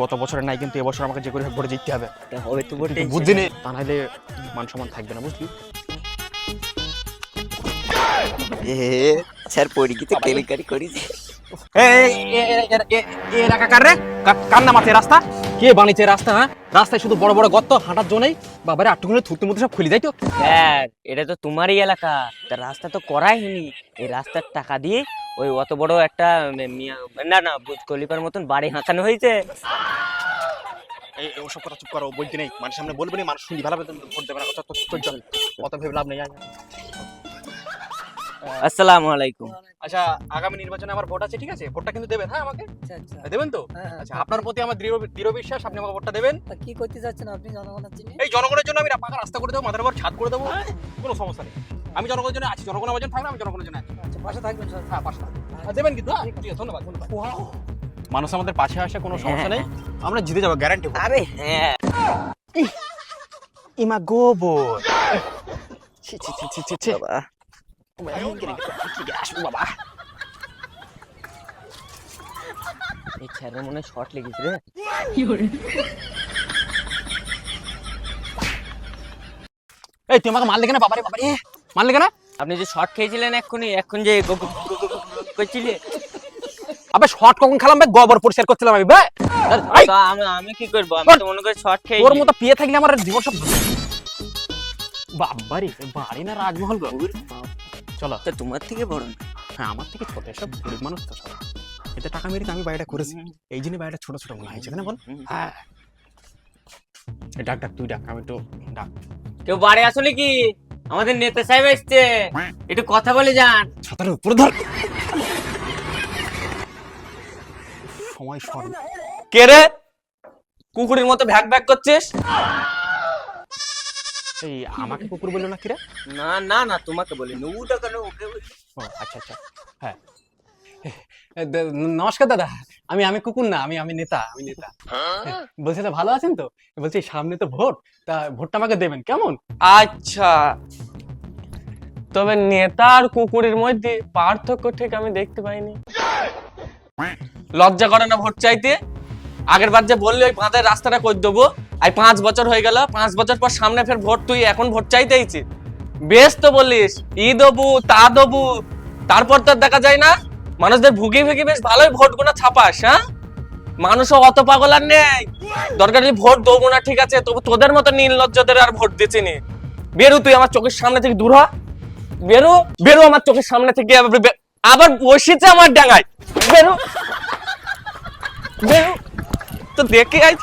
গত বছরের নাই, কিন্তু এবছর আমাকে যে করে ভোটে জিততে হবে। হবে তো বটে, বুদ্ধি নেই, তা নাহলে মান সম্মান থাকবে না, বুঝলি? স্যার পরীক্ষিতে কেলেঙ্কারি করেছে। কার নাম আছে রাস্তা? কে বানিয়েছে রাস্তা? হ্যাঁ, রাস্তায় শুধু বড় বড় গর্ত, হাঁটার জন্য নেই। বাবারে আটটুকুনে থুতু মধ্যে সব খুলে যায় তো। স্যার এটা তো তোমারই এলাকা, তা রাস্তা তো করাই হয়নি। এই রাস্তার টাকা দিয়ে ওই অত বড় একটা না বুজ কলিপার মতন বাড়ি হাঁকানো হয়েছে। এই ওসব কথা চুপ করো, বলতে নেই, মানুষের সামনে বলবে না, মানুষ শুনি ভালো ভোট দেবে না। অত ভেবে লাভ নেই। আসসালামু আলাইকুম। আচ্ছা, আগামী নির্বাচনে আমার ভোট আছে, ঠিক আছে? ভোটটা কিন্তু দেবেন, হ্যাঁ আমাকে দেবেন তো? আচ্ছা, আপনার প্রতি আমার দৃঢ় বিশ্বাস, আপনি আমাকে ভোটটা দেবেন। কি করতে চাচ্ছেন আপনি জনগণের জন্য? এই জনগণের জন্য আমি পাকা রাস্তা করে দেবো, মাথার উপর ছাদ করে দেবো, কোনো সমস্যা নেই। আমি জনগণের জন্য আছি, জনগণ আমার জন্য থাকলে আমি জনগণের জন্য আছি। আচ্ছা, পাশে থাকবেন স্যার। হ্যাঁ, পাশে থাকবেন। দেবেন কিন্তু, হ্যাঁ? ঠিক আছে, ধন্যবাদ। মানুষ আমাদের পাশে আসে, কোনো সমস্যা নেই, আমরা জিতে যাবো, গ্যারান্টি। আরে হ্যাঁ, ইমা গোবর। ছি ছি ছি ছি ছি ছি। বাবা, এই স্যারের মনে শর্ট লেগেছে রে। এই তুই আমাকে মারলে কেন? বাবারে বাবারে, মারলে কেন? আপনি যে শর্ট খেয়েছিলেন এক্ষুনি, এখন যে করছিলে। আবে শর্ট কখন খেলাম? ভাই গোবর পরিষ্কার করছিলাম আমি। ভাই তো আমি কি করবো? আমি তো মনে করি শর্ট খেয়ে তোর মতো পিয়ে থাকলে আমার জীবন সব। বাবারে, বাড়ি না রাজমহল গো। চলো। তোমার থেকে বড় না। হ্যাঁ, আমার থেকে ছোট, সব গরিব মানুষ তো সব। এতে টাকা মেরে আমি বাড়িটা করেছি, এই জন্য বাড়িটা ছোট ছোট মনে হয়েছে, তাই না বল? হ্যাঁ, ডাক ডাক, তুই ডাক, আমি তো ডাক। কেউ বাড়ি আসলে কি? আমাদের নেতা সাহেব এসছে, একটু কথা বলে যান। ছাতার উপরে ধর। সময় সর। কে রে, কুকুরের মতো ভ্যাক ভ্যাক করছিস? এই আমাকে কুকুর বললো না কিরে? না না না, তোমাকে বলি ওটা কেন ওকে বলছি? ও আচ্ছা আচ্ছা, হ্যাঁ। নমস্কার দাদা, আমি কুকুর না, আমি নেতা, আমি নেতা। বলছি তো ভালো আছেন তো? বলছি সামনে তো ভোট, তা ভোটটা আমাকে দেবেন কেমন? আচ্ছা, তবে নেতা আর কুকুরের মধ্যে পার্থক্য ঠিক আমি দেখতে পাইনি। লজ্জা করে না ভোট চাইতে? আগের বার যে বললি ওই বাঁধের রাস্তাটা করে দেবো, আর 5 বছর হয়ে গেল, 5 বছর পর সামনে ফের ভোট, তুই এখন ভোট চাইতেইছি? বেশ তো বলিস ই দেবো তা দেবো, তারপর তো দেখা যায় না। মানুষদের ভুগি ভুগি বেশ ভালোই ভোট গুলো ছাপাস। হ্যাঁ, মানুষও অত পাগল আর নেই। দরকার হলে ভোট দেবো না, ঠিক আছে, তবু তোদের মতো নির্লজ্জদের আর ভোট দিচ্ছি নি। বেরু, তুই আমার চোখের সামনে থেকে দূর হ। বেরু বেরু আমার চোখের সামনে থেকে। আবার বসেছে আমার ডাঙায়। বেরু বেরু, তো দেখে আই।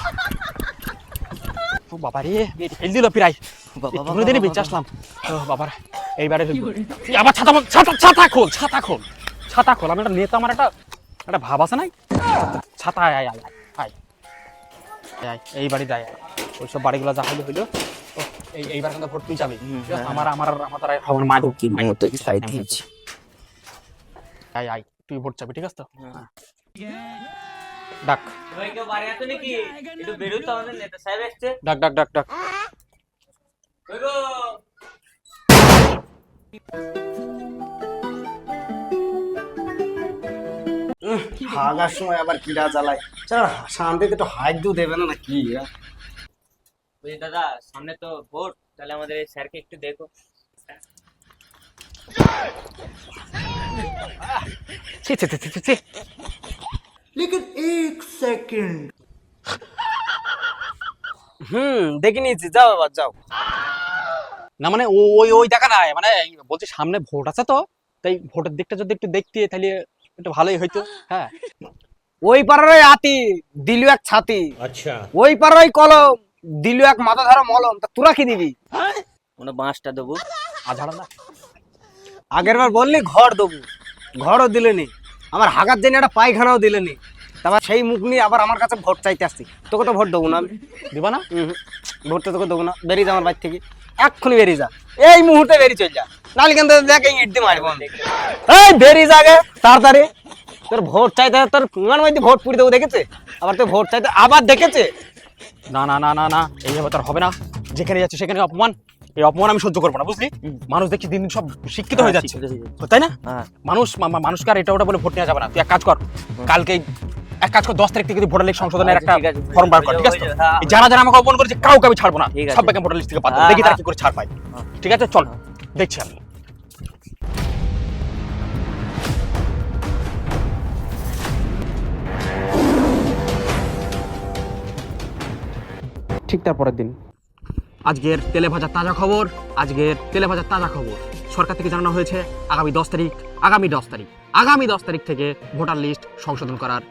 ও বাবারে, ফেল দিল প্রায়। দিনই বেঁচে আসলাম। ও বাবার, এইবারে আবার ছাতা ছাতা ছাতা খোল, ছাতা খোল, ছাতা খোল। আমি একটা নেতা, আমার একটা ভাব আছে নাই? ছাতা আয় আয় আয় আয় আয়, এই বাড়ি যায়, ওইসব বাড়িগুলো যা হইলো হইলো। এইবার কিন্তু ভোট তুই যাবি। আমার আমার আমার আমার মা কি মতো সাইড দিয়েছি। আয় আয়, তুই ভোট চাবি, ঠিক আছে তো? ডাক ভাই, কেউ বাড়ি আসো নাকি? একটু বেরো তো, আমাদের নেতা সাহেব এসছে। ডাক ডাক ডাক ডাক। কই গো? হাগার সময় আবার কিরা জ্বালায়। শান্তিতে একটু হাইক দিও দেবে না কি? বলছি দাদা, সামনে তো ভোট, তাহলে আমাদের এই স্যারকে একটু দেখো। ছি ছি ছি ছি ছি। लेकिन एक सेकंड। দেখে নিয়েছি, যাও আবার যাও। না মানে ওই ওই দেখা নাই, মানে বলছি সামনে ভোট আছে তো, তাই ভোটের দিকটা যদি একটু দেখতে তাহলে একটু ভালোই হইতো। হ্যাঁ, ওই পাড়ার ওই আতি দিলু এক ছাতি, अच्छा। ওই পাড়ার ওই কলম দিলু এক মাথা ধরা মলম, তা তোরা কি দিবি? আমরা বাঁশটা দেবো। আঝাড়া না। আগের বার বললি ঘর দেবো, ঘরও দিলেনি, আমার হাগার জন্য একটা পায়খানাও দিলেনি, তারপর সেই মুখ নিয়ে আবার আমার কাছে ভোট চাইতে আসছি। তোকে তো ভোট দেবো না আমি। দিবা না? ভোটটা তোকে দেবো না, বেরিয়ে যা আমার বাড়ি থেকে, এক্ষুনি বেরিয়ে যা, এই মুহূর্তে বেরিয়ে চল যা, নাহলে কিন্তু দেখ এই ইট দিয়ে মারবো। এই বেরিয়ে যা আগে তাড়াতাড়ি। তোর ভোট চাইতে তোর পুঙ্গার মধ্যে ভোট পুড়ে দেবো দেখেছে, আবার তোর ভোট চাইতে আবার দেখেছে। না না না না না, এইভাবে তো আর হবে না। যেখানে যাচ্ছে সেখানে অপমান, এই অপমান আমি সহ্য করবো না, বুঝলি? মানুষ দেখছি দিন দিন সব শিক্ষিত হয়ে যাচ্ছে, তাই না? মানুষকে আর এটা ওটা বলে ভোট নেওয়া যাবে না। তুই এক কাজ কর, কালকে এক কাজ কর 10 তারিখ থেকে ভোটার লিস্ট সংশোধনের আচ্ছা, একটা ঠিক আছে। ফর্ম বার কর, ঠিক আছে তো? হ্যাঁ। এই যারা যারা আমাকে অপমান করেছে কাউকে আমি ছাড়বো না, ঠিক আছে। সবাইকে ভোটার লিস্ট থেকে বাদ দেবো, হ্যাঁ, দেখি তারা হ্যাঁ। কি করে ছাড় পায়। ঠিক আছে, চল দেখছি আমি। ঠিক তার পরের দিন আজকের তেলে ভাজা তাজা খবর, সরকার থেকে জানানো হয়েছে আগামী 10 তারিখ থেকে ভোটার লিস্ট সংশোধন করার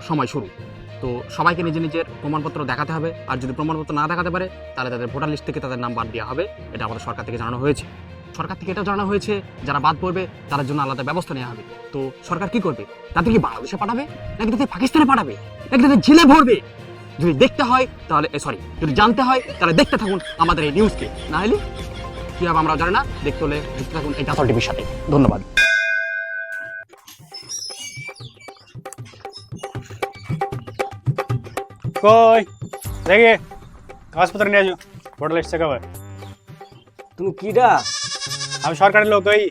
সময় শুরু। তো সবাইকে নিজের নিজের প্রমাণপত্র দেখাতে হবে, আর যদি প্রমাণপত্র না দেখাতে পারে তাহলে তাদের ভোটার লিস্ট থেকে তাদের নাম বাদ দেওয়া হবে। এটা আমাদের সরকার থেকে জানানো হয়েছে। সরকার থেকে এটাও জানানো হয়েছে যারা বাদ পড়বে তার জন্য আলাদা ব্যবস্থা নেওয়া হবে। তো সরকার কি করবে? তাদের কি বাংলাদেশে পাঠাবে, নাকি তাদের পাকিস্তানে পাঠাবে, নাকি তাদের জেলে ভরবে? যদি দেখতে হয় তাহলে যদি জানতে হয় তাহলে দেখতে থাকুন আমাদের এই নিউজকে, না হলে কি হবে আমরা জানি না। দেখতে হলে দেখতে থাকুন এই জাসল টিভির সাথে। ধন্যবাদ। কই দেখে কাগজপত্র নিয়ে আসো, ভোটার লিস্ট চেক হবে। তুমি কিরা? আমি সরকারের লোক, ওই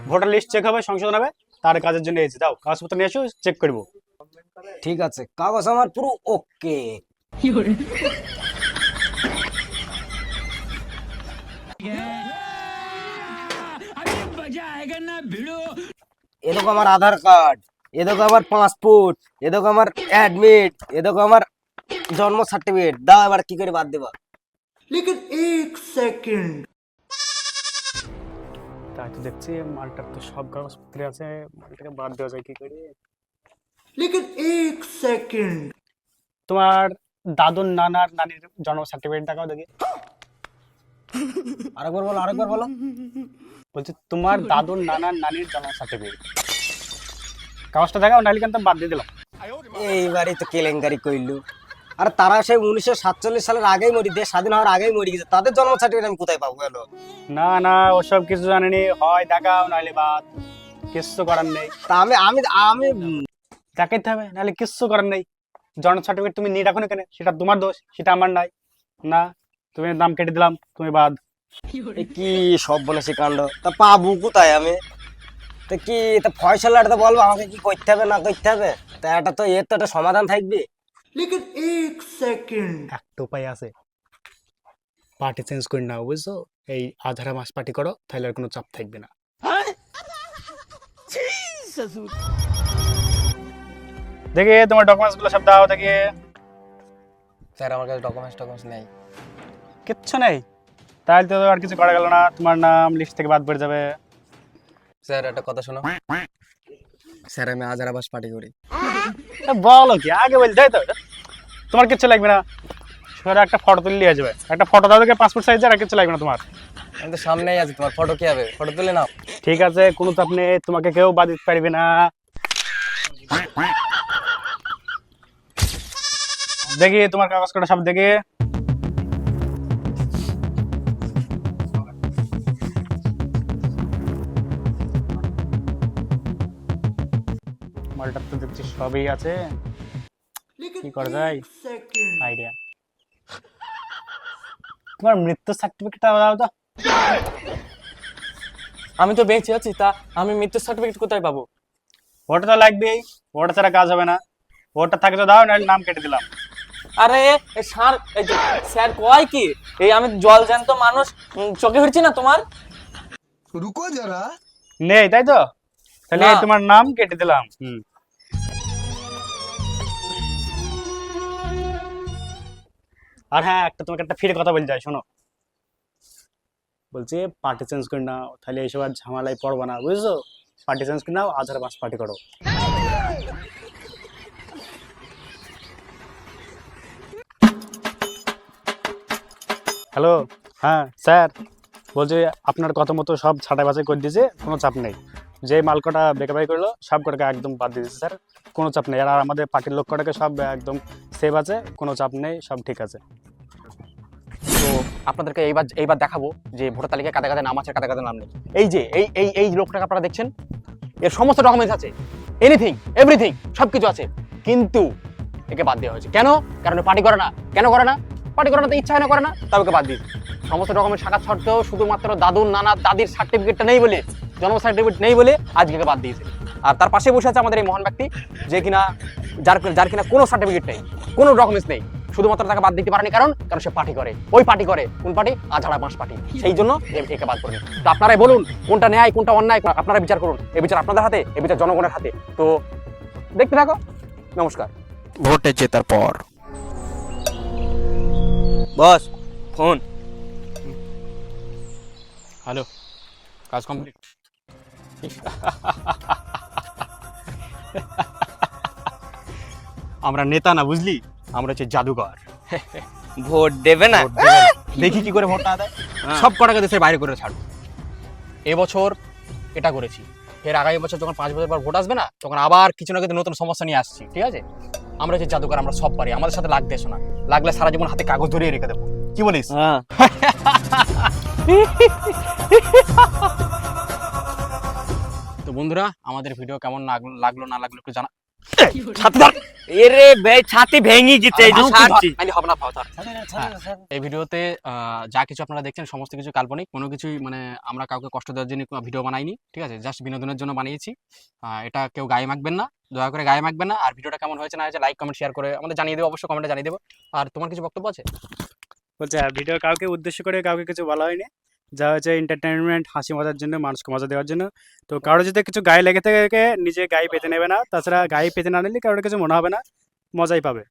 ভোটার লিস্ট চেক হবে, সংশোধন হবে, তার কাজের জন্য এসেছি। দাও কাগজপত্র নিয়ে আসো, চেক করবো। ঠিক আছে, কাগজ আমার পুরো ওকে। এ দেখো আমার আধার কার্ড, এ দেখো আমার পাসপোর্ট, এ দেখো আমার অ্যাডমিট, এ দেখো আমার জন্ম সার্টিফিকেট। দাও এবার কি করে বাদ দেবা? তাই তো দেখছি মালটার তো সব কাগজপত্র আছে, মালটাকে বাদ দেওয়া যায় কি করে? তোমার দাদুর নানার নানির জন্ম সার্টিফিকেট দেখাও দেখি। আরেকবার বলো। বলছি তোমার দাদুর নানার নানির জন্ম সার্টিফিকেট কাগজটা দেখাও, নাহলে কিন্তু আমি বাদ দিয়ে দিলাম। এইবারই তো কেলেঙ্কারি কইলু। আর তারা সেই 1947 সালের আগেই দেশ স্বাধীন হওয়ার আগেই মরে গেছে, তাদের জন্ম সার্টিফিকেট আমি কোথায় পাবো? গেল না না, ওসব কিছু জানেনি, হয় দেখাও নাহলে বাদ, কিচ্ছু করার নেই। তা আমি আমি আমি দেখাইতে হবে, নাহলে কিচ্ছু করার নেই। জন্ম সার্টিফিকেট তুমি নিয়ে রাখো না কেন? সেটা তোমার দোষ, সেটা আমার নাই। না, তুমি নাম কেটে দিলাম, তুমি বাদ। এ কি সব বলেছি কাণ্ড। তা পাবো কোথায় আমি? তা কি তা ফয়সালাটা বলবো আমাকে কি করতে হবে না করতে হবে? তা এটা তো এর তো একটা সমাধান থাকবে। একটা উপায় আছে, পার্টি চেঞ্জ করে নাও, বুঝছো? এই আধারা মাস পার্টি করো, তাহলে আর কোনো চাপ থাকবে না। দেখি তোমার ডকুমেন্টস গুলো সব দাও দেখি। স্যার আমার কাছে ডকুমেন্টস নেই। কিচ্ছু নেই? তাহলে তো আর কিছু করা গেল না, তোমার নাম লিস্ট থেকে বাদ পড়ে যাবে। স্যার একটা কথা শোনো, স্যার আমি আজারা বাস পার্টি করি। বলো কি আগে বলতে তো? তোমার কিচ্ছু লাগবে না, শুধু একটা ফটো তুললে হয়ে যাবে। একটা ফটো দাও দেখে, পাসপোর্ট সাইজের, আর কিছু লাগবে না তোমার। আমি তো সামনেই আছি, তোমার ফটো কি হবে? ফটো তুলে নাও। ঠিক আছে, কোনো চাপ নেই, তোমাকে কেউ বাদ দিতে পারবে না। দেখি তোমার কাগজ কটা সব দেখি। মালটার তো দেখছি সবই আছে, কি করা যায় আইডিয়া। তোমার মৃত্যু সার্টিফিকেটটা দাও তো। আমি তো বেঁচে আছি, তা আমি মৃত্যু সার্টিফিকেট কোথায় পাবো? ওটা তো লাগবেই, ওটা ছাড়া কাজ হবে না। ওটা থাকে তো দাও, নাহলে নাম কেটে দিলাম। আরে স্যার, এই যে স্যার কয় কি, এই আমি জল জ্যান্ত মানুষ, চোখে ফিরছি না তোমার? रुको जरा। নেই তাই তো? তাহলে না। তোমার নাম কেটে দিলাম। আর হ্যাঁ, তোমাকে একটা ফিরে কথা বলতে চাই, শোনো। বলছি পার্টি চেঞ্জ করে নাও, তাহলে এইসব আর ঝামেলায় পড়বো না, বুঝছো? পার্টি চেঞ্জ করে নাও, আধার বাস পার্টি করো। হ্যালো, হ্যাঁ স্যার, বলছি আপনার কথা মতো সব ছাঁটাই বাছাই করে দিয়েছে, কোনো চাপ নেই। যে মাল কটা বেকাবাই করলো সব কটাকে একদম বাদ দিয়ে দিয়েছে স্যার, কোনো চাপ নেই। আর আমাদের পার্টির লোক কটাকে সব একদম সেভ আছে, কোনো চাপ নেই, সব ঠিক আছে। তো আপনাদেরকে এইবার দেখাবো যে ভোটার তালিকায় কাদের কাদের নাম আছে, কাদের কাদের নাম নেই। এই যে এই লোকটাকে আপনারা দেখছেন, এর সমস্ত ডকুমেন্টস আছে, এনিথিং এভরিথিং সবকিছু আছে, কিন্তু একে বাদ দেওয়া হয়েছে। কেন? কারণ পার্টি করে না। কেন করে না? পার্টি করে না তো ইচ্ছা হয় না, করে না, তবে ওকে বাদ দিয়েছে। সমস্ত ডকুমেন্ট থাকা সত্ত্বেও শুধুমাত্র দাদুর নানা দাদির সার্টিফিকেটটা নেই বলে, জন্ম সার্টিফিকেট নেই বলে আজকে বাদ দিয়েছে। আর তার পাশে বসে আছে আমাদের এই মহান ব্যক্তি, যে কিনা যার কিনা কোনো সার্টিফিকেট নেই, কোনো ডকুমেন্টস নেই, শুধুমাত্র তাকে বাদ দিতে পারেনি কারণ সে পার্টি করে। ওই পার্টি করে কোন পার্টি? আঝাড়া বাঁশ পার্টি। সেই জন্য একে বাদ করেনি। তো আপনারাই বলুন কোনটা ন্যায় কোনটা অন্যায়, আপনারা বিচার করুন। এই বিচার আপনাদের হাতে, এই বিচার জনগণের হাতে। তো দেখতে থাকো। নমস্কার। ভোটে জেতার পর বস ফোন। হ্যালো, কাজ কমপ্লিট। আমরা নেতা না, বুঝলি, আমরা হচ্ছে জাদুঘর। ভোট দেবে না? দেখি কি করে ভোটটা আদায়, সব কটাকে দেশের বাইরে করে ছাড়বো। এবছর এটা করেছি, এর আগামী বছর যখন 5 বছর পর ভোট আসবে না, তখন আবার কিছু না কিছু নতুন সমস্যা নিয়ে আসছি, ঠিক আছে? আমরা হচ্ছে জাদুঘর, আমরা সব পারি। আমাদের সাথে লাগতে এসো না, লাগলে সারা জীবন হাতে কাগজ ধরিয়ে রেখে দেবো। কি বলিস? হ্যাঁ। তো বন্ধুরা, আমাদের ভিডিও কেমন লাগলো না লাগলো একটু জানা। এরে বে ছাতি ভেঙে গেছে, এই যে ছাড়ছি। হবে না, এই ভিডিওতে যা কিছু আপনারা দেখছেন সমস্ত কিছু কাল্পনিক, কোনো কিছুই মানে আমরা কাউকে কষ্ট দেওয়ার জন্য কোনো ভিডিও বানাইনি, ঠিক আছে? জাস্ট বিনোদনের জন্য বানিয়েছি। এটা কেউ গায়ে মাখবেন না, দয়া করে গায়ে মাখবেন না। আর ভিডিওটা কেমন হয়েছে না হয়েছে লাইক কমেন্ট শেয়ার করে আমাদের জানিয়ে দেবো, অবশ্যই কমেন্টে জানিয়ে দেবো। আর তোমার কিছু বক্তব্য আছে? বলছে ভিডিও কাউকে উদ্দেশ্য করে কাউকে কিছু বলা হয়নি, যা হচ্ছে এন্টারটেনমেন্ট, হাসি মজার জন্য, মানুষকে মজা দেওয়ার জন্য। তো কারো যদি কিছু গায়ে লেগে থাকে নিজে গায়ে পেতে নেবে না, তাছাড়া গায়ে পেতে না নিলে কারোর কিছু মনে হবে না, মজাই পাবে।